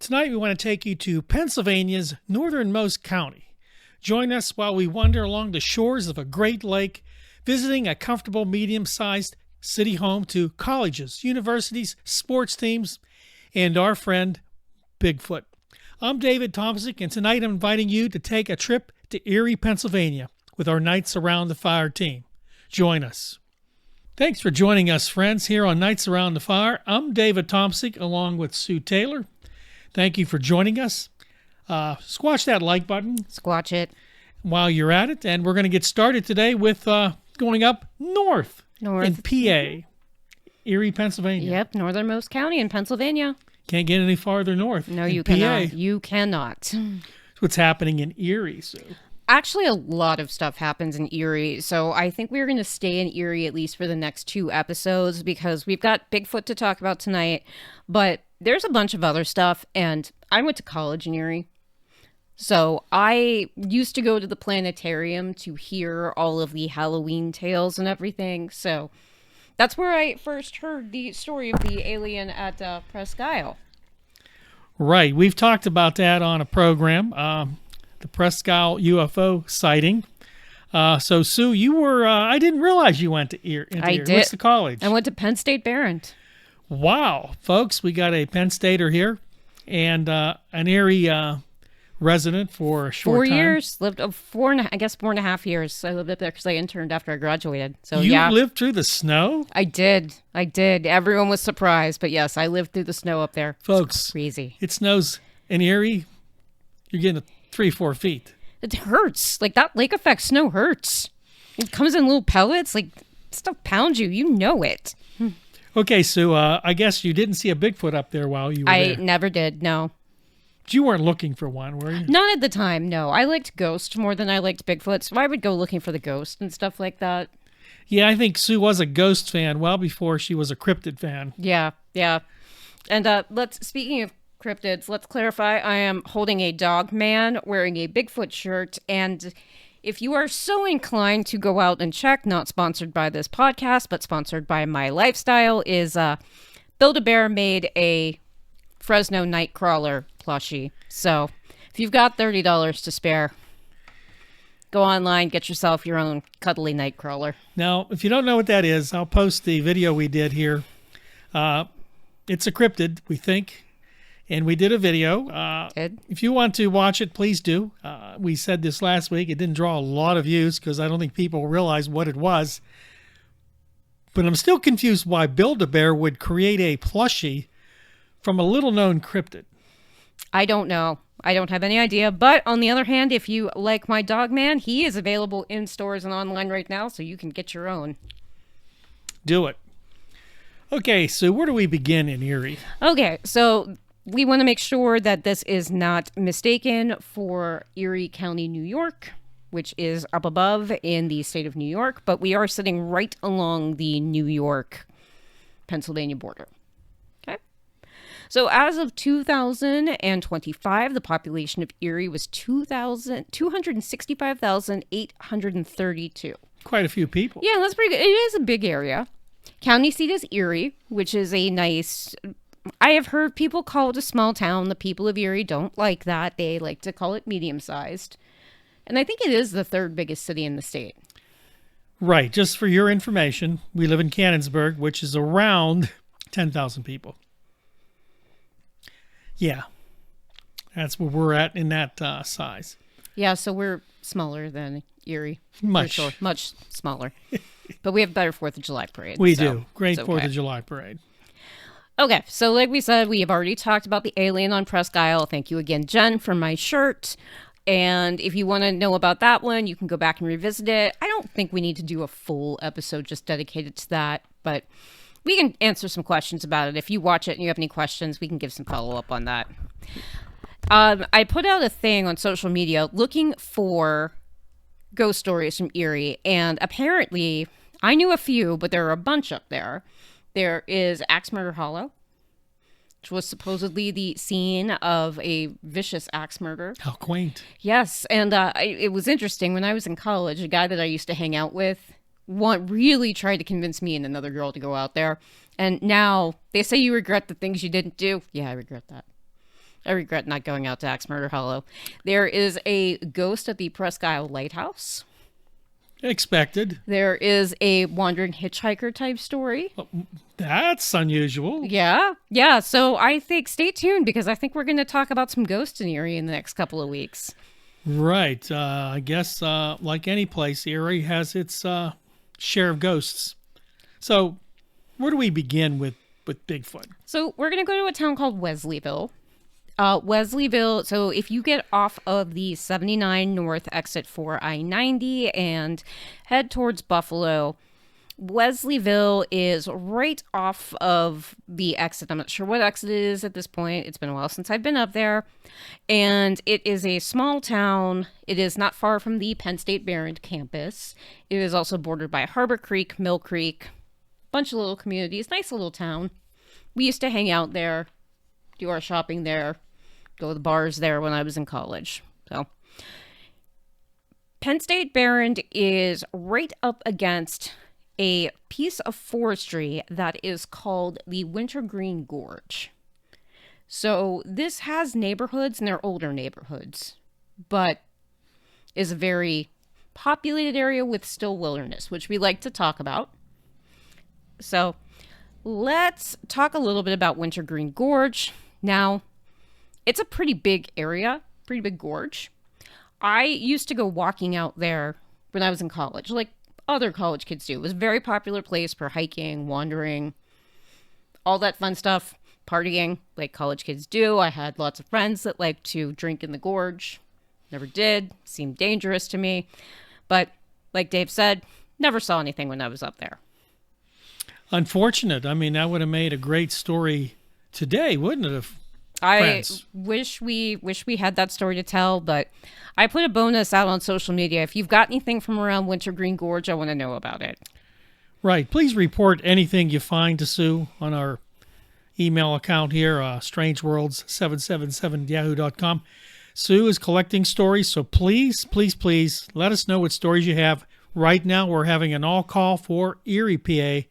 tonight we want to take you to Pennsylvania's northernmost county. Join us while we wander along the shores of a great lake, visiting a comfortable medium-sized city home to colleges, universities, sports teams, and our friend Bigfoot. I'm David Tomsic, and tonight I'm inviting you to take a trip to Erie, Pennsylvania with our Nights Around the Fire team. Join us. Thanks for joining us, friends, here on Nights Around the Fire. I'm David Tomsic, along with Sue Taylor. Thank you for joining us. Squash that like button. Squatch it. While you're at it. And we're going to get started today with going up north in PA, Erie, Pennsylvania. Yep, northernmost county in Pennsylvania. Can't get any farther north. No, you PA. cannot. You cannot. What's happening in Erie, Sue? Actually, a lot of stuff happens in Erie, so I think we're going to stay in Erie at least for the next 2 episodes because we've got Bigfoot to talk about tonight, but there's a bunch of other stuff, and I went to college in Erie. So I used to go to the planetarium to hear all of the Halloween tales and everything, so that's where I first heard the story of the alien at Presque Isle. Right, we've talked about that on a program. The Presque Isle UFO sighting. So, Sue, you were, I didn't realize you went to Erie. I did. What's the college? I went to Penn State Barron. Wow. Folks, we got a Penn Stater here and an Erie resident for a short 4 time. years. Lived 4.5 years. I lived up there because I interned after I graduated. So you yeah. lived through the snow? I did. Everyone was surprised, but yes, I lived through the snow up there. Folks, it's crazy. It snows in Erie. You're getting 3-4 feet. It hurts. Like that lake effect snow hurts. It comes in little pellets. Like stuff pounds you. You know it. Okay, Sue, I guess you didn't see a Bigfoot up there while you were there. I never did, no. You weren't looking for one, were you? Not at the time, no. I liked Ghost more than I liked Bigfoot, so I would go looking for the Ghost and stuff like that. Yeah, I think Sue was a Ghost fan well before she was a Cryptid fan. Yeah. And speaking of cryptids, let's clarify, I am holding a dog man wearing a Bigfoot shirt, and if you are so inclined to go out and check, not sponsored by this podcast, but sponsored by my lifestyle, is Build-A-Bear made a Fresno Nightcrawler plushie. So if you've got $30 to spare, go online, get yourself your own cuddly Nightcrawler. Now, if you don't know what that is, I'll post the video we did here. It's a cryptid, we think, and we did a video. If you want to watch it, please do. We said this last week. It didn't draw a lot of views because I don't think people realized what it was. But I'm still confused why Build-A-Bear would create a plushie from a little-known cryptid. I don't know. I don't have any idea. But on the other hand, if you like my dog man, he is available in stores and online right now, so you can get your own. Do it. Okay, so where do we begin in Erie? Okay, so we want to make sure that this is not mistaken for Erie County, New York, which is up above in the state of New York, but we are sitting right along the New York-Pennsylvania border. Okay? So as of 2025, the population of Erie was 265,832. Quite a few people. Yeah, that's pretty good. It is a big area. County seat is Erie, which is a nice... I have heard people call it a small town. The people of Erie don't like that. They like to call it medium-sized. And I think it is the 3rd biggest city in the state. Right. Just for your information, we live in Canonsburg, which is around 10,000 people. Yeah. That's where we're at in that size. Yeah, so we're smaller than Erie. Much. For sure. Much smaller. But we have a better 4th of July parade. We do. Great okay. 4th of July parade. Okay, so like we said, we have already talked about the alien on Presque Isle. Thank you again, Jen, for my shirt. And if you want to know about that one, you can go back and revisit it. I don't think we need to do a full episode just dedicated to that, but we can answer some questions about it. If you watch it and you have any questions, we can give some follow-up on that. I put out a thing on social media looking for ghost stories from Erie, and apparently I knew a few, but there are a bunch up there. There is Axe Murder Hollow, which was supposedly the scene of a vicious axe murder. How quaint. Yes, and it was interesting. When I was in college, a guy that I used to hang out with really tried to convince me and another girl to go out there. And now they say you regret the things you didn't do. Yeah, I regret that. I regret not going out to Axe Murder Hollow. There is a ghost at the Presque Isle Lighthouse. Expected. There is a wandering hitchhiker type story. That's unusual. Yeah. So I think stay tuned because I think we're going to talk about some ghosts in Erie in the next couple of weeks. Right. I guess like any place, Erie has its share of ghosts. So where do we begin with Bigfoot? So we're going to go to a town called Wesleyville. Wesleyville, so if you get off of the 79 North exit for I-90 and head towards Buffalo, Wesleyville is right off of the exit. I'm not sure what exit it is at this point. It's been a while since I've been up there. And it is a small town. It is not far from the Penn State Barron campus. It is also bordered by Harbor Creek, Mill Creek, bunch of little communities. Nice little town. We used to hang out there, do our shopping there, go to the bars there when I was in college. So Penn State Barron is right up against a piece of forestry that is called the Wintergreen Gorge. So this has neighborhoods, and they're older neighborhoods, but is a very populated area with still wilderness, which we like to talk about. So let's talk a little bit about Wintergreen Gorge. Now, it's a pretty big area, pretty big gorge. I used to go walking out there when I was in college, like other college kids do. It was a very popular place for hiking, wandering, all that fun stuff, partying like college kids do. I had lots of friends that liked to drink in the gorge. Never did. Seemed dangerous to me. But like Dave said, never saw anything when I was up there. Unfortunate. I mean, that would have made a great story today, wouldn't it? I wish we had that story to tell, but I put a bonus out on social media. If you've got anything from around Wintergreen Gorge, I want to know about it. Right. Please report anything you find to Sue on our email account here, strangeworlds777yahoo.com. Sue is collecting stories, so please let us know what stories you have. Right now, we're having an all-call for Erie, PA.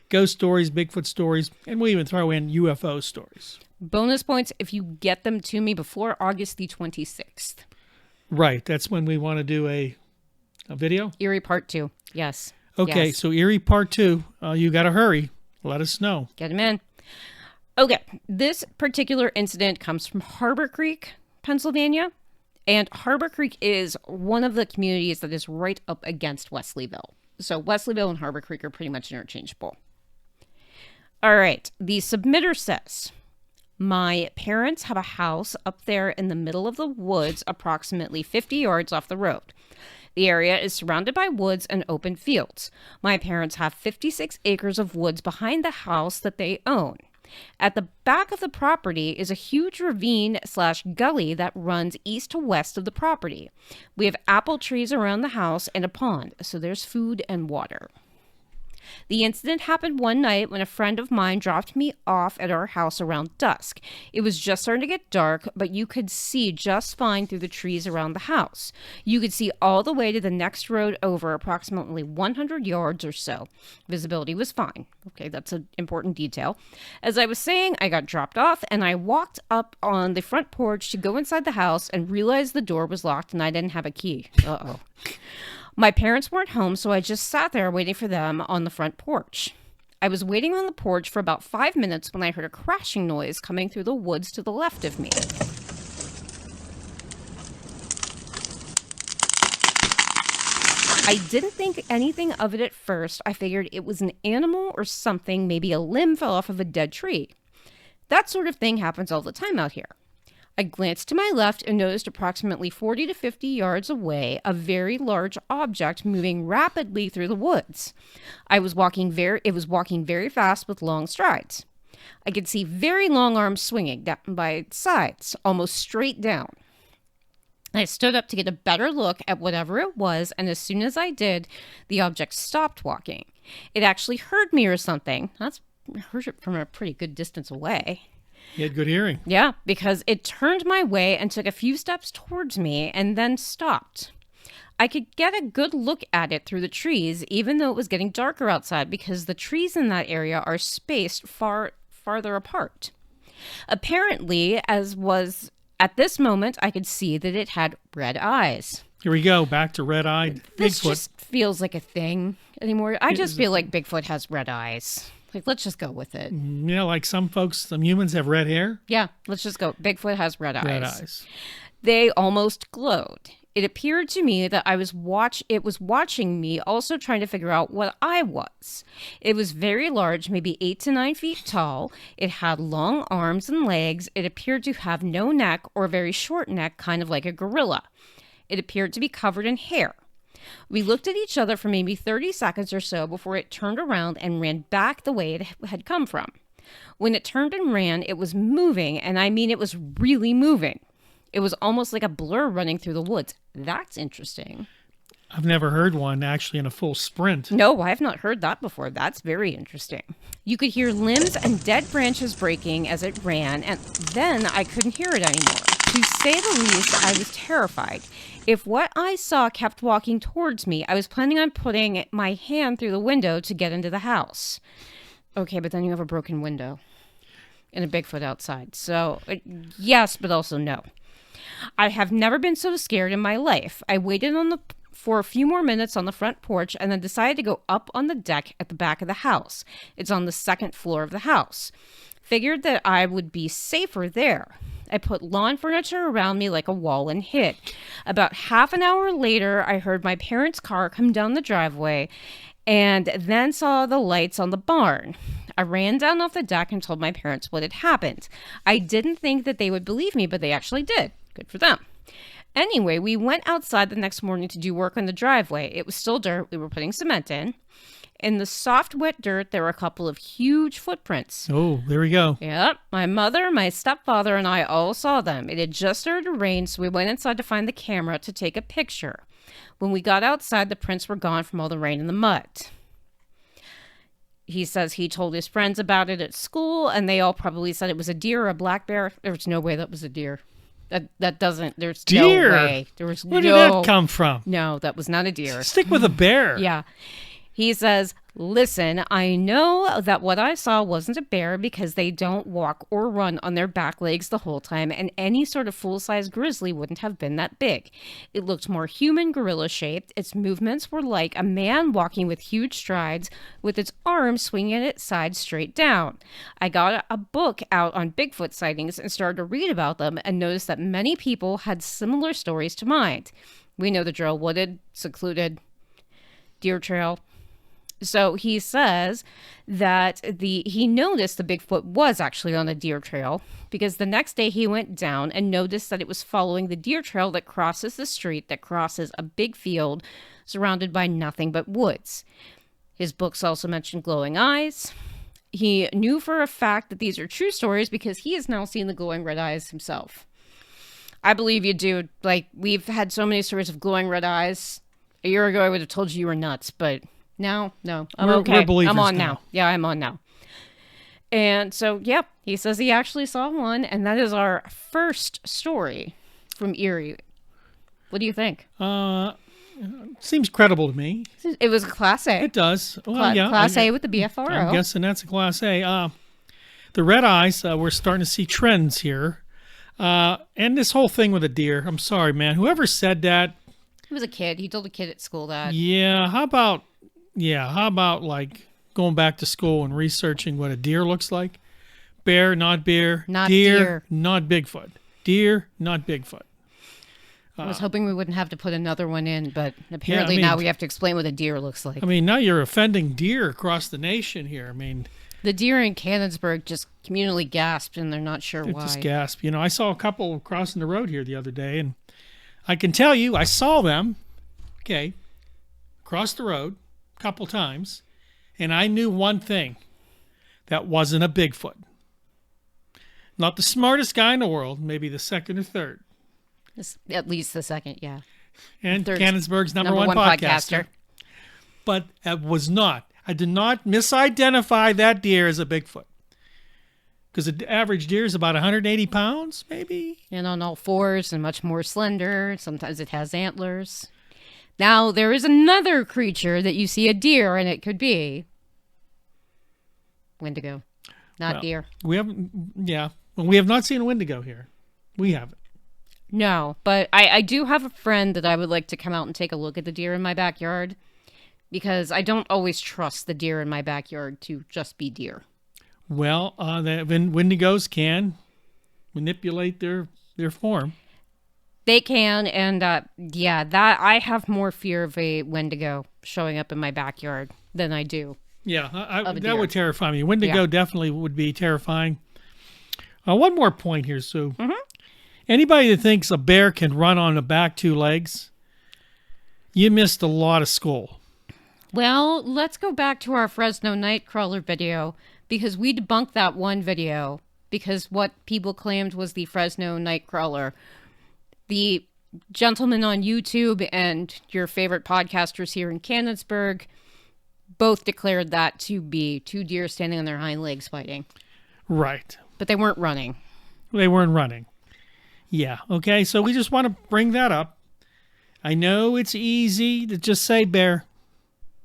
Ghost stories, Bigfoot stories, and we even throw in UFO stories. Bonus points if you get them to me before August the 26th. Right. That's when we want to do a video? Erie Part 2. Yes. Okay, yes. So Erie Part 2, you got to hurry. Let us know. Get them in. Okay, this particular incident comes from Harbor Creek, Pennsylvania. And Harbor Creek is one of the communities that is right up against Wesleyville. So Wesleyville and Harbor Creek are pretty much interchangeable. All right, the submitter says, my parents have a house up there in the middle of the woods, approximately 50 yards off the road. The area is surrounded by woods and open fields. My parents have 56 acres of woods behind the house that they own. At the back of the property is a huge ravine/gully that runs east to west of the property. We have apple trees around the house and a pond, so there's food and water. The incident happened one night when a friend of mine dropped me off at our house around dusk. It was just starting to get dark, but you could see just fine through the trees around the house. You could see all the way to the next road over, approximately 100 yards or so. Visibility was fine. Okay, that's an important detail. As I was saying, I got dropped off and I walked up on the front porch to go inside the house and realized the door was locked and I didn't have a key. Uh-oh. My parents weren't home, so I just sat there waiting for them on the front porch. I was waiting on the porch for about 5 minutes when I heard a crashing noise coming through the woods to the left of me. I didn't think anything of it at first. I figured it was an animal or something, maybe a limb fell off of a dead tree. That sort of thing happens all the time out here. I glanced to my left and noticed approximately 40 to 50 yards away a very large object moving rapidly through the woods. It was walking very fast with long strides. I could see very long arms swinging down by its sides, almost straight down. I stood up to get a better look at whatever it was, and as soon as I did, the object stopped walking. It actually heard me or something. I heard it from a pretty good distance away. You had good hearing. Yeah, because it turned my way and took a few steps towards me and then stopped. I could get a good look at it through the trees, even though it was getting darker outside because the trees in that area are spaced farther apart. Apparently, as was at this moment, I could see that it had red eyes. Here we go, back to red-eyed This Bigfoot. just feels like a thing anymore. I just feel like Bigfoot has red eyes. Like, let's just go with it. Like some folks, some humans have red hair. Yeah, let's just go. Bigfoot has red eyes. Red eyes. They almost glowed. It appeared to me that it was watching me, also trying to figure out what I was. It was very large, maybe 8 to 9 feet tall. It had long arms and legs. It appeared to have no neck or a very short neck, kind of like a gorilla. It appeared to be covered in hair. We looked at each other for maybe 30 seconds or so before it turned around and ran back the way it had come from. When it turned and ran, it was moving, and I mean it was really moving. It was almost like a blur running through the woods. That's interesting. I've never heard one actually in a full sprint. No, I've not heard that before. That's very interesting. You could hear limbs and dead branches breaking as it ran, and then I couldn't hear it anymore. To say the least, I was terrified. If what I saw kept walking towards me, I was planning on putting my hand through the window to get into the house. Okay, but then you have a broken window and a Bigfoot outside. So, yes, but also no. I have never been so scared in my life. I waited for a few more minutes on the front porch and then decided to go up on the deck at the back of the house. It's on the second floor of the house. Figured that I would be safer there. I put lawn furniture around me like a wall and hid. About half an hour later, I heard my parents' car come down the driveway and then saw the lights on the barn. I ran down off the deck and told my parents what had happened. I didn't think that they would believe me, but they actually did. Good for them. Anyway, we went outside the next morning to do work on the driveway. It was still dirt. We were putting cement in. In the soft, wet dirt, there were a couple of huge footprints. Oh, there we go. Yep. My mother, my stepfather, and I all saw them. It had just started to rain, so we went inside to find the camera to take a picture. When we got outside, the prints were gone from all the rain and the mud. He says he told his friends about it at school, and they all probably said it was a deer or a black bear. There was no way that was a deer. That doesn't, there's Deer? no way. There was Where did that come from? No, that was not a deer. Stick with a bear. Yeah. He says, listen, I know that what I saw wasn't a bear because they don't walk or run on their back legs the whole time, and any sort of full-size grizzly wouldn't have been that big. It looked more human gorilla-shaped. Its movements were like a man walking with huge strides with its arms swinging at its side straight down. I got a book out on Bigfoot sightings and started to read about them and noticed that many people had similar stories to mine. We know the drill: wooded, secluded, deer trail. So he says that he noticed the Bigfoot was actually on a deer trail because the next day he went down and noticed that it was following the deer trail that crosses the street that crosses a big field surrounded by nothing but woods. His books also mentioned glowing eyes. He knew for a fact that these are true stories because he has now seen the glowing red eyes himself. I believe you, dude. Like, we've had so many stories of glowing red eyes. A year ago, I would have told you were nuts, but... No, I'm okay. I'm on now. Yeah, I'm on now. And so, yep, he says he actually saw one, and that is our first story from Erie. What do you think? Seems credible to me. It was a Class A. It does. Well, yeah, Class A with the BFRO. I'm guessing that's a Class A. The red eyes, we're starting to see trends here. And this whole thing with a deer, I'm sorry, man. Whoever said that. He was a kid. He told a kid at school that. Yeah, how about like going back to school and researching what a deer looks like? Bear, not bear. Not deer. Not Bigfoot. Deer, not Bigfoot. I was hoping we wouldn't have to put another one in, but apparently now we have to explain what a deer looks like. I mean, now you're offending deer across the nation here. I mean, the deer in Canonsburg just communally gasped, and they're not sure why. Just gasped. You know, I saw a couple crossing the road here the other day, and I can tell you, I saw them, cross the road a couple times, and I knew one thing. That wasn't a Bigfoot. Not the smartest guy in the world, maybe the second or third. At least the second, yeah. And Canonsburg's number one podcaster. But that was not. I did not misidentify that deer as a Bigfoot. Because the average deer is about 180 pounds, maybe. And on all fours and much more slender. Sometimes it has antlers. Now, there is another creature that you see a deer, and it could be Wendigo, not deer. We haven't, Well, we have not seen a Wendigo here. We haven't. No, but I do have a friend that I would like to come out and take a look at the deer in my backyard, because I don't always trust the deer in my backyard to just be deer. Well, the Wendigos can manipulate their form. They can, and that I have more fear of a Wendigo showing up in my backyard than I do. Yeah, that deer. would terrify me. Wendigo definitely would be terrifying. One more point here, Sue. Mm-hmm. Anybody that thinks a bear can run on the back 2 legs, you missed a lot of school. Well, let's go back to our Fresno Nightcrawler video, because we debunked that one video, because what people claimed was the Fresno Nightcrawler. The gentleman on YouTube and your favorite podcasters here in Canonsburg both declared that to be 2 deer standing on their hind legs fighting. Right. But they weren't running. They weren't running. Yeah. Okay. So we just want to bring that up. I know it's easy to just say bear,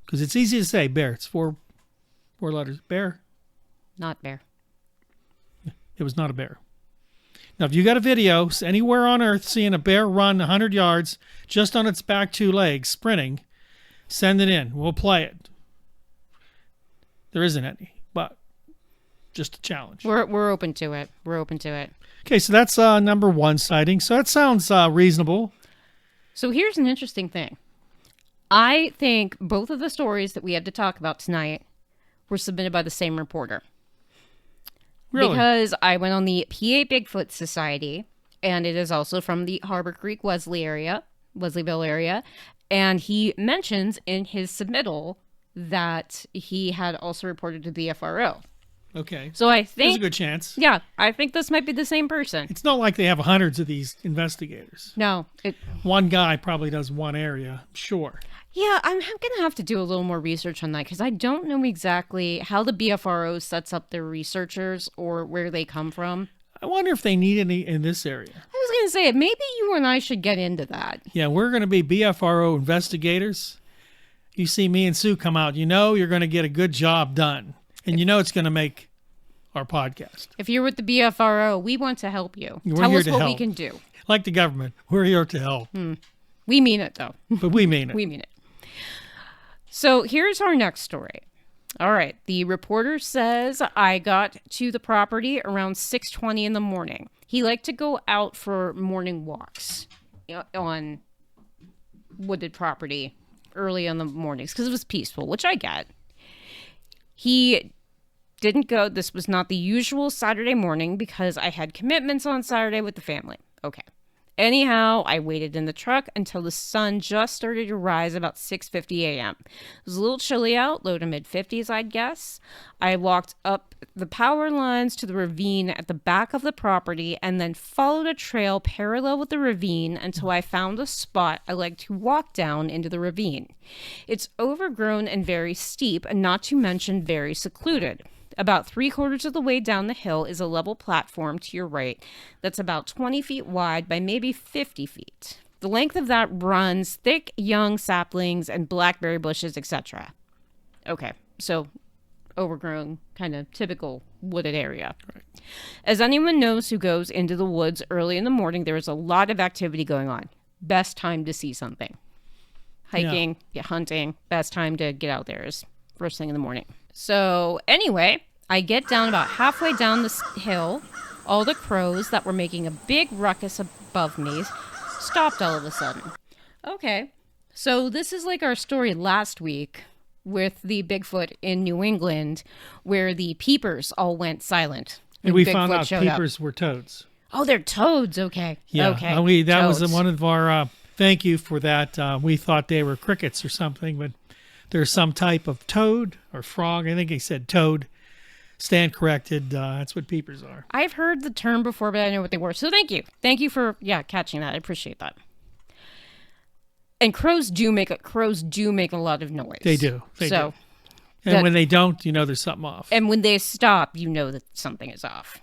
because it's easy to say bear. It's 4 letters. Bear. Not bear. It was not a bear. Now, if you got a video anywhere on earth seeing a bear run 100 yards just on its back 2 legs sprinting, send it in. We'll play it. There isn't any, but just a challenge. We're open to it. We're open to it. Okay, so that's number 1 sighting. So that sounds reasonable. So here's an interesting thing. I think both of the stories that we had to talk about tonight were submitted by the same reporter. Really? Because I went on the PA Bigfoot Society, and it is also from the Harbor Creek, Wesleyville area, and he mentions in his submittal that he had also reported to the FRO. Okay. So I think there's a good chance. Yeah, I think this might be the same person. It's not like they have hundreds of these investigators. No. One guy probably does one area, sure. Yeah, I'm going to have to do a little more research on that, because I don't know exactly how the BFRO sets up their researchers or where they come from. I wonder if they need any in this area. I was going to say, maybe you and I should get into that. Yeah, we're going to be BFRO investigators. You see me and Sue come out, you know you're going to get a good job done. And you know it's going to make our podcast. If you're with the BFRO, we want to help you. We're Tell here us to what help. we can do. Like the government, we're here to help. We mean it, though. But we mean it. We mean it. So here's our next story. All right. The reporter says, I got to the property around 6:20 in the morning. He liked to go out for morning walks on wooded property early in the mornings because it was peaceful, which I get. He didn't go. This was not the usual Saturday morning because I had commitments on Saturday with the family. Okay. Anyhow, I waited in the truck until the sun just started to rise about 6:50 a.m. It was a little chilly out, low to mid-50s, I'd guess. I walked up the power lines to the ravine at the back of the property and then followed a trail parallel with the ravine until I found a spot I like to walk down into the ravine. It's overgrown and very steep, and not to mention very secluded. About 3/4 of the way down the hill is a level platform to your right that's about 20 feet wide by maybe 50 feet. The length of that runs thick young saplings and blackberry bushes, etc. Okay, so overgrown, kind of typical wooded area. Right. As anyone knows who goes into the woods early in the morning, there is a lot of activity going on. Best time to see something. Hiking, hunting, best time to get out there is first thing in the morning. So anyway, I get down about halfway down this hill. All the crows that were making a big ruckus above me stopped all of a sudden. Okay, so this is like our story last week with the Bigfoot in New England, where the peepers all went silent. And we Bigfoot found out showed peepers were toads. Oh, they're toads. Okay. Yeah, Okay. that Toads. was one of our thank you for that. We thought they were crickets or something, but there's some type of toad or frog. I think he said toad. Stand corrected. That's what peepers are. I've heard the term before, but I know what they were. So thank you. Thank you for catching that. I appreciate that. And crows do make a lot of noise. They do. They do. And when they don't, you know there's something off. And when they stop, you know that something is off.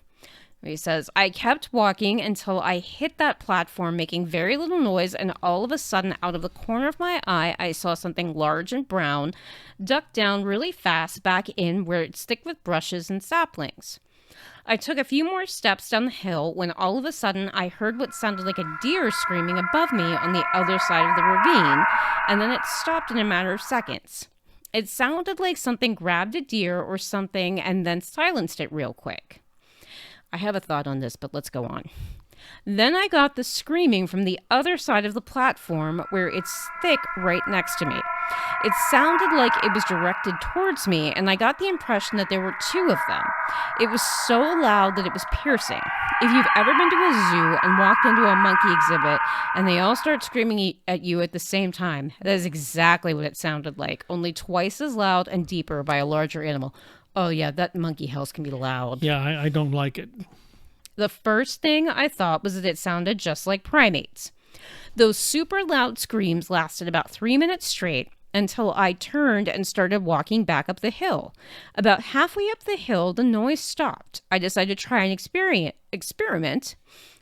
He says, I kept walking until I hit that platform, making very little noise, and all of a sudden, out of the corner of my eye, I saw something large and brown duck down really fast back in where it's thick with brushes and saplings. I took a few more steps down the hill when all of a sudden I heard what sounded like a deer screaming above me on the other side of the ravine, and then it stopped in a matter of seconds. It sounded like something grabbed a deer or something and then silenced it real quick. I have a thought on this, but let's go on. Then I got the screaming from the other side of the platform where it's thick right next to me. It sounded like it was directed towards me, and I got the impression that there were two of them. It was so loud that it was piercing. If you've ever been to a zoo and walked into a monkey exhibit and they all start screaming at you at the same time, that is exactly what it sounded like, only twice as loud and deeper by a larger animal. Oh yeah, that monkey house can be loud. Yeah, I don't like it. The first thing I thought was that it sounded just like primates. Those super loud screams lasted about 3 minutes straight until I turned and started walking back up the hill. About halfway up the hill, the noise stopped. I decided to try and experiment,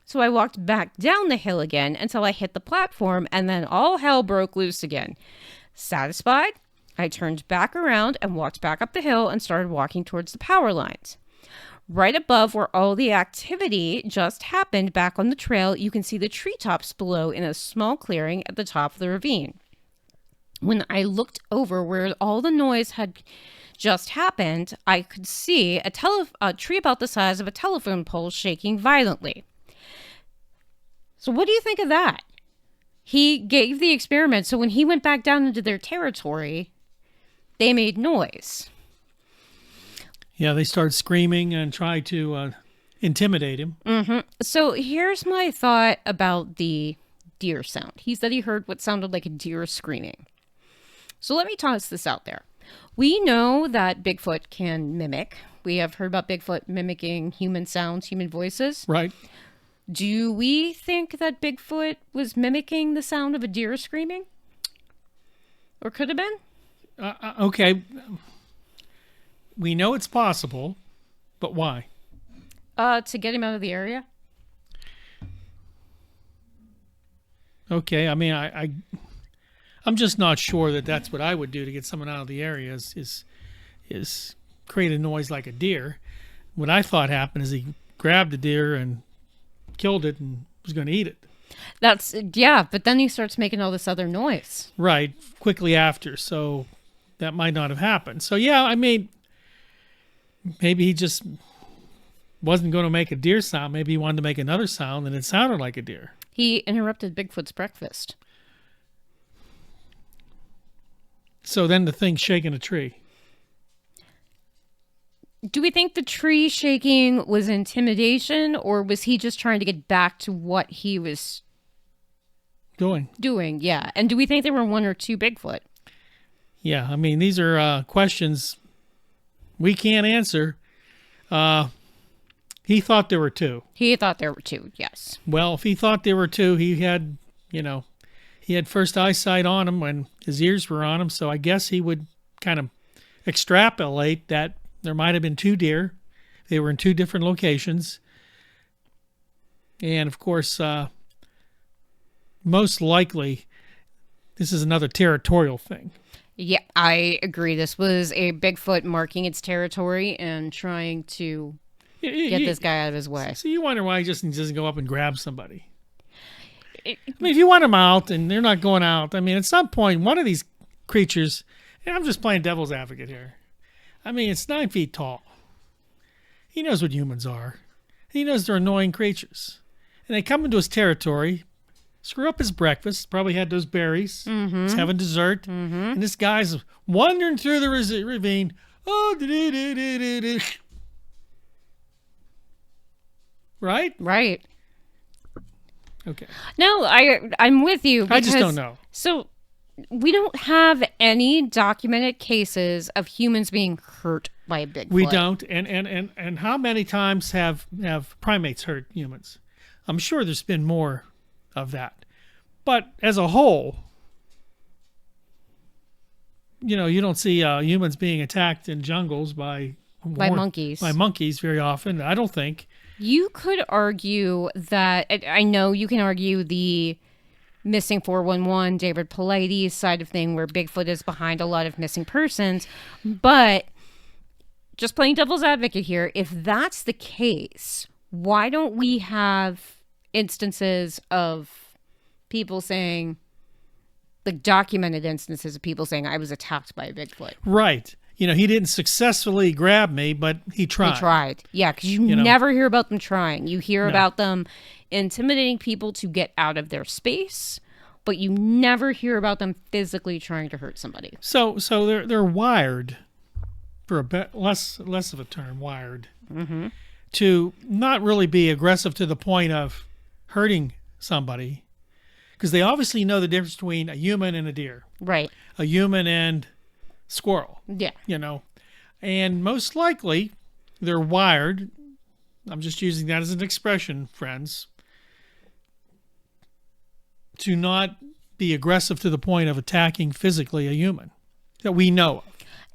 so I walked back down the hill again until I hit the platform, and then all hell broke loose again. Satisfied, I turned back around and walked back up the hill and started walking towards the power lines. Right above where all the activity just happened back on the trail, you can see the treetops below in a small clearing at the top of the ravine. When I looked over where all the noise had just happened, I could see a tree about the size of a telephone pole shaking violently. So what do you think of that? He gave the experiment, so when he went back down into their territory, they made noise. Yeah, they start screaming and try to intimidate him. Mm-hmm. So here's my thought about the deer sound. He said he heard what sounded like a deer screaming. So let me toss this out there. We know that Bigfoot can mimic. We have heard about Bigfoot mimicking human sounds, human voices. Right. Do we think that Bigfoot was mimicking the sound of a deer screaming? Or could have been? Okay. We know it's possible, but why? To get him out of the area. Okay, I mean, I'm just not sure that that's what I would do to get someone out of the area is create a noise like a deer. What I thought happened is he grabbed the deer and killed it and was going to eat it. But then he starts making all this other noise. Right, quickly after, so that might not have happened. So yeah, I mean, maybe he just wasn't going to make a deer sound. Maybe he wanted to make another sound, and it sounded like a deer. He interrupted Bigfoot's breakfast. So then the thing's shaking a tree. Do we think the tree shaking was intimidation, or was he just trying to get back to what he was doing? Yeah. And do we think there were one or two Bigfoot? Yeah, I mean, these are questions we can't answer. He thought there were two. He thought there were two, yes. Well, if he thought there were two, he had first eyesight on him when his ears were on him, so I guess he would kind of extrapolate that there might have been two deer. They were in two different locations. And, of course, most likely, this is another territorial thing. Yeah, I agree. This was a Bigfoot marking its territory and trying to get this guy out of his way. So you wonder why he just doesn't go up and grab somebody. I mean, if you want them out and they're not going out, I mean, at some point, one of these creatures, and I'm just playing devil's advocate here. I mean, it's 9 feet tall. He knows what humans are. He knows they're annoying creatures. And they come into his territory, screw up his breakfast, probably had those berries. Mm-hmm. He's having dessert. Mm-hmm. And this guy's wandering through the ravine. Oh, right? Right. Okay. No, I'm with you. Because, I just don't know. So we don't have any documented cases of humans being hurt by a Bigfoot. We don't. And how many times have primates hurt humans? I'm sure there's been more of that. But as a whole, you don't see humans being attacked in jungles by monkeys. By monkeys very often, I don't think. You could argue that, I know you can argue the missing 411, David Paulides side of thing where Bigfoot is behind a lot of missing persons, but just playing devil's advocate here, if that's the case, why don't we have instances of people saying, like documented instances of people saying, I was attacked by a Bigfoot? Right. He didn't successfully grab me, but he tried. He tried. Yeah, because you never hear about them trying. You hear about them intimidating people to get out of their space, but you never hear about them physically trying to hurt somebody. So they're wired, for a bit less of a term, wired, to not really be aggressive to the point of hurting somebody, because they obviously know the difference between a human and a deer. Right. A human and squirrel. Yeah. And most likely they're wired, I'm just using that as an expression, friends, to not be aggressive to the point of attacking physically a human that we know of.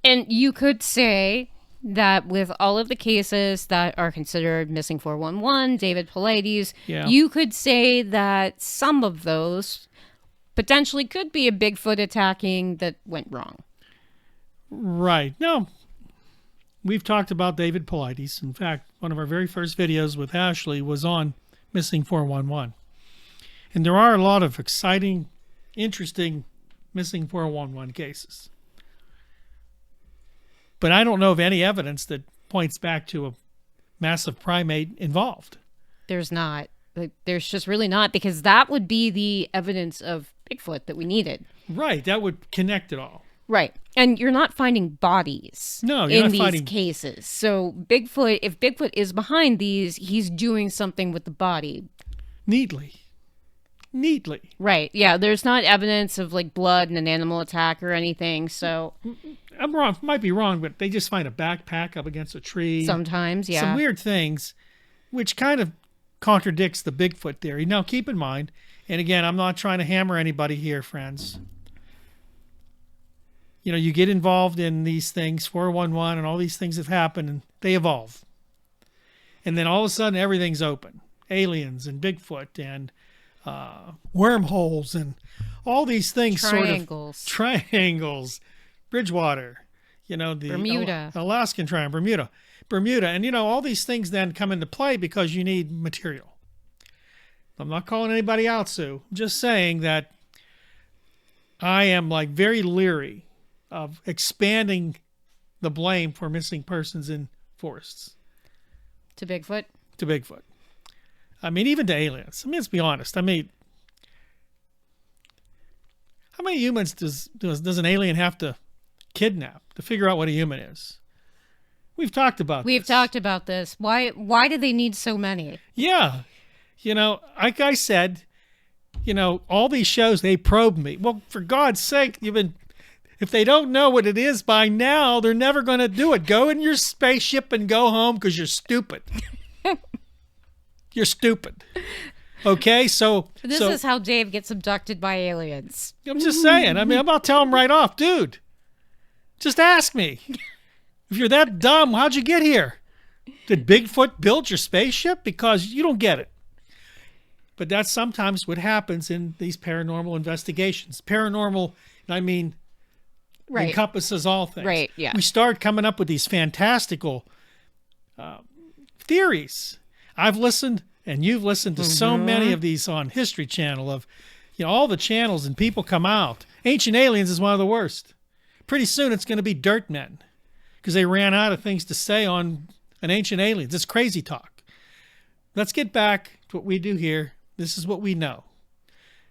And you could say that with all of the cases that are considered missing 411, David Paulides, you could say that some of those potentially could be a Bigfoot attacking that went wrong. Right. No, we've talked about David Paulides. In fact, one of our very first videos with Ashley was on missing 411. And there are a lot of exciting, interesting missing 411 cases. But I don't know of any evidence that points back to a massive primate involved. There's not. There's just really not, because that would be the evidence of Bigfoot that we needed. Right. That would connect it all. Right. And you're not finding bodies in these cases. So if Bigfoot is behind these, he's doing something with the body. Neatly. Right. Yeah. There's not evidence of like blood and an animal attack or anything. So I'm wrong. Might be wrong, but they just find a backpack up against a tree. Sometimes, yeah. Some weird things, which kind of contradicts the Bigfoot theory. Now, keep in mind, and again, I'm not trying to hammer anybody here, friends. You get involved in these things, 411 and all these things have happened, and they evolve. And then all of a sudden, everything's open. Aliens and Bigfoot and wormholes and all these things. Triangles. Bridgewater. The Bermuda. Alaskan Triangle. Bermuda. And, all these things then come into play because you need material. I'm not calling anybody out, Sue. I'm just saying that I am very leery of expanding the blame for missing persons in forests. To Bigfoot? To Bigfoot. I mean, even to aliens. Let's be honest. I mean, how many humans does an alien have to kidnap to figure out what a human is? We've talked about this. Why do they need so many? Yeah. Like I said, all these shows, they probe me. Well, for God's sake, if they don't know what it is by now, they're never going to do it. Go in your spaceship and go home because you're stupid. You're stupid. Okay, so this is how Dave gets abducted by aliens. I'm just saying. I mean, I'm about to tell him right off, dude. Just ask me. If you're that dumb, how'd you get here? Did Bigfoot build your spaceship? Because you don't get it. But that's sometimes what happens in these paranormal investigations. Paranormal, I mean, encompasses all things. Right, yeah. We start coming up with these fantastical theories. I've listened, and you've listened to so many of these on History Channel of, all the channels, and people come out. Ancient Aliens is one of the worst. Pretty soon it's going to be Dirt Men because they ran out of things to say on an Ancient Aliens. It's crazy talk. Let's get back to what we do here. This is what we know.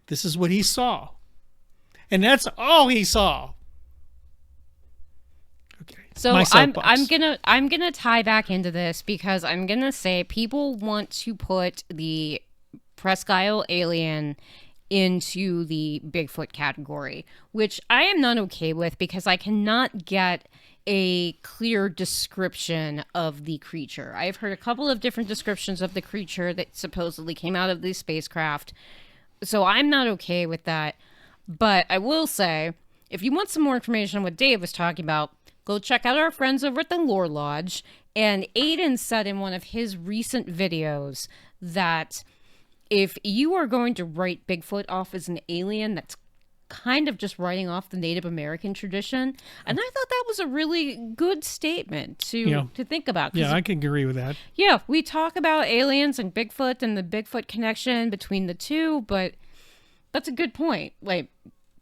This is what he saw. And that's all he saw. Okay. So I'm gonna tie back into this because I'm gonna say people want to put the Presque Isle alien into the Bigfoot category, which I am not okay with because I cannot get a clear description of the creature. I've heard a couple of different descriptions of the creature that supposedly came out of the spacecraft, so I'm not okay with that. But I will say, if you want some more information on what Dave was talking about, go check out our friends over at the Lore Lodge. And Aiden said in one of his recent videos that if you are going to write Bigfoot off as an alien, that's kind of just writing off the Native American tradition. And I thought that was a really good statement to think about. Yeah, I can agree with that. Yeah, we talk about aliens and Bigfoot and the Bigfoot connection between the two, but that's a good point. Like,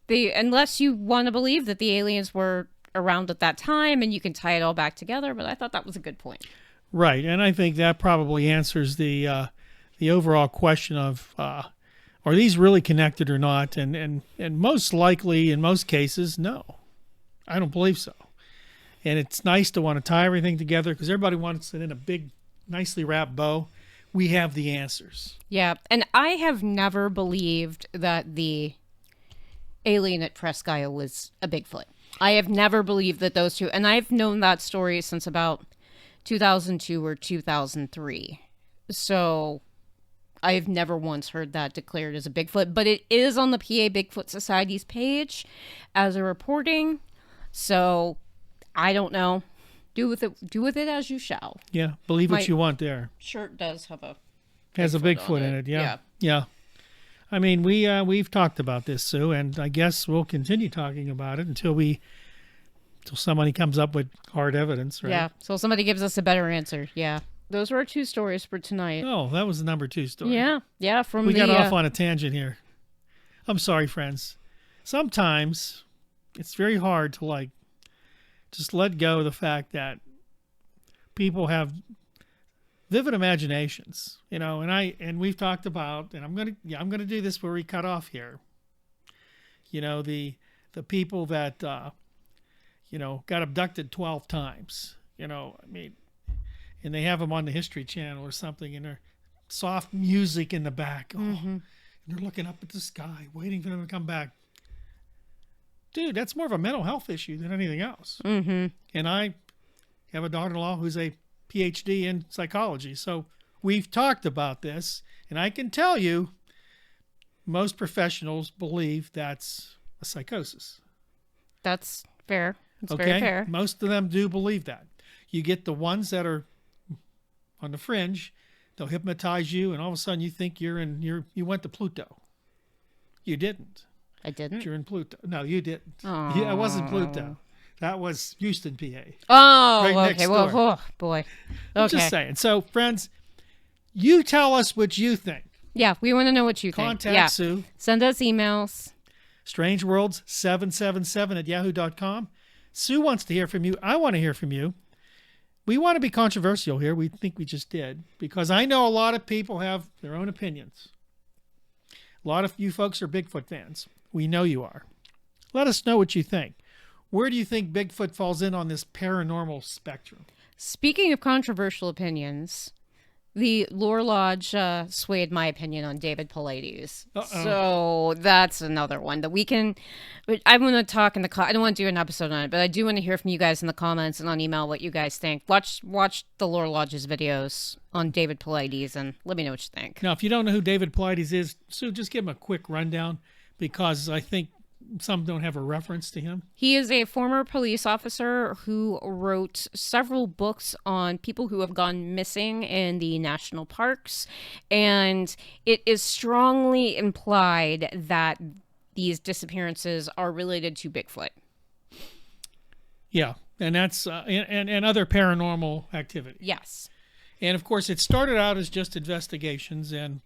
unless you want to believe that the aliens were around at that time and you can tie it all back together, but I thought that was a good point. Right, and I think that probably answers the overall question of are these really connected or not? And most likely, in most cases, no. I don't believe so. And it's nice to want to tie everything together because everybody wants it in a big, nicely wrapped bow. We have the answers. Yeah, and I have never believed that the alien at Presque Isle was a Bigfoot. I have never believed that those two, and I've known that story since about 2002 or 2003. So I've never once heard that declared as a Bigfoot, but it is on the PA Bigfoot Society's page as a reporting. So I don't know. Do with it as you shall. Yeah, believe what you want there. Shirt does have a Bigfoot in it. Yeah. I mean, we've talked about this, Sue, and I guess we'll continue talking about it until somebody comes up with hard evidence, right? Yeah. So somebody gives us a better answer. Yeah. Those were our 2 stories for tonight. Oh, that was the number 2 story. Yeah. Yeah. We got off on a tangent here. I'm sorry, friends. Sometimes it's very hard to just let go of the fact that people have vivid imaginations, and we've talked about, and I'm gonna do this where we cut off here. The people that got abducted 12 times. And they have them on the History Channel or something, and there's soft music in the back. And they're looking up at the sky, waiting for them to come back. Dude, that's more of a mental health issue than anything else. Mm-hmm. And I have a daughter-in-law who's a PhD in psychology. So we've talked about this, and I can tell you most professionals believe that's a psychosis. That's fair. It's okay? very fair. Most of them do believe that. You get the ones that are on the fringe, they'll hypnotize you, and all of a sudden you think you went to Pluto. You didn't. I didn't? You're in Pluto. No, you didn't. Oh. Yeah, it wasn't Pluto. That was Houston, PA. Oh, right okay. Well, oh, boy. Okay. I'm just saying. So, friends, you tell us what you think. Yeah, we want to know what you think. Contact Sue. Send us emails. strangeworlds777@yahoo.com. Sue wants to hear from you. I want to hear from you. We want to be controversial here. We think we just did. Because I know a lot of people have their own opinions. A lot of you folks are Bigfoot fans. We know you are. Let us know what you think. Where do you think Bigfoot falls in on this paranormal spectrum? Speaking of controversial opinions, the Lore Lodge swayed my opinion on David Paulides. So that's another one that we can... I want to talk in the... I don't want to do an episode on it, but I do want to hear from you guys in the comments and on email what you guys think. Watch the Lore Lodge's videos on David Paulides and let me know what you think. Now, if you don't know who David Paulides is, Sue, just give him a quick rundown because I think some don't have a reference to him. He is a former police officer who wrote several books on people who have gone missing in the national parks, and it is strongly implied that these disappearances are related to Bigfoot. Yeah, and that's and other paranormal activity. Yes. And of course, it started out as just investigations and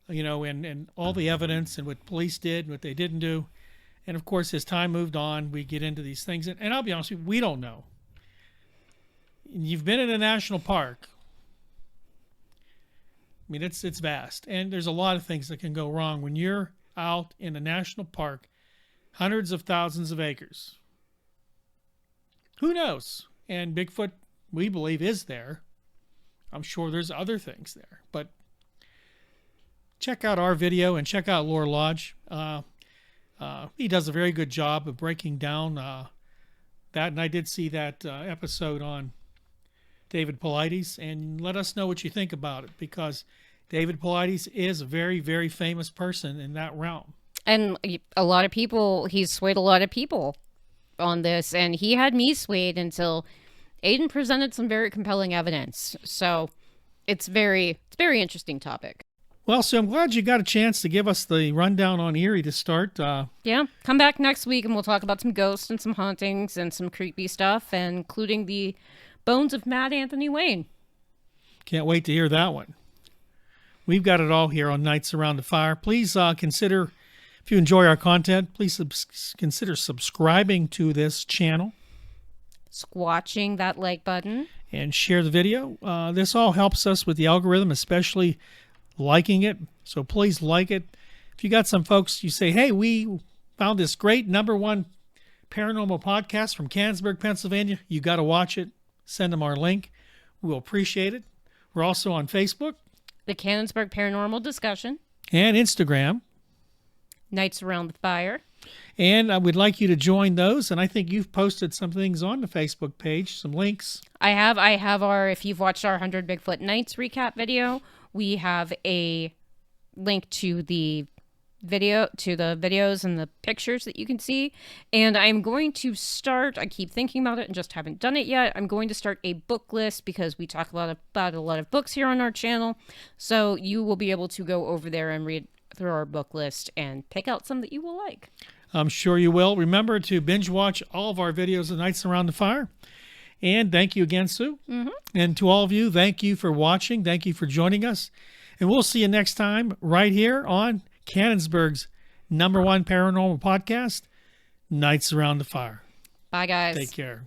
and all the evidence and what police did and what they didn't do. And of course, as time moved on, we get into these things. And I'll be honest with you, we don't know. You've been in a national park. I mean, it's vast. And there's a lot of things that can go wrong when you're out in a national park, hundreds of thousands of acres. Who knows? And Bigfoot, we believe, is there. I'm sure there's other things there. But check out our video and check out Lore Lodge. He does a very good job of breaking down that. And I did see that episode on David Paulides. And let us know what you think about it, because David Paulides is a very, very famous person in that realm. And a lot of people, he's swayed a lot of people on this. And he had me swayed until Aiden presented some very compelling evidence. So it's very interesting topic. Well, Sue, I'm glad you got a chance to give us the rundown on Erie to start. Yeah, come back next week and we'll talk about some ghosts and some hauntings and some creepy stuff, including the bones of Mad Anthony Wayne. Can't wait to hear that one. We've got it all here on Nights Around the Fire. Please consider, if you enjoy our content, please consider subscribing to this channel. Squatching that like button. And share the video. This all helps us with the algorithm, especially liking it. So please like it. If you got some folks, you say, hey, we found this great #1 paranormal podcast from Canonsburg, Pennsylvania. You got to watch it. Send them our link. We'll appreciate it. We're also on Facebook. The Canonsburg Paranormal Discussion. And Instagram. Nights Around the Fire. And I would like you to join those. And I think you've posted some things on the Facebook page, some links. I have our, if you've watched our 100 Bigfoot Nights recap video, we have a link to the videos and the pictures that you can see. And I'm going to start, I keep thinking about it and just haven't done it yet. I'm going to start a book list because we talk about a lot of books here on our channel. So you will be able to go over there and read through our book list and pick out some that you will like. I'm sure you will. Remember to binge watch all of our videos of Nights Around the Fire. And thank you again, Sue. Mm-hmm. And to all of you, thank you for watching. Thank you for joining us. And we'll see you next time right here on Canonsburg's #1 paranormal podcast, Nights Around the Fire. Bye, guys. Take care.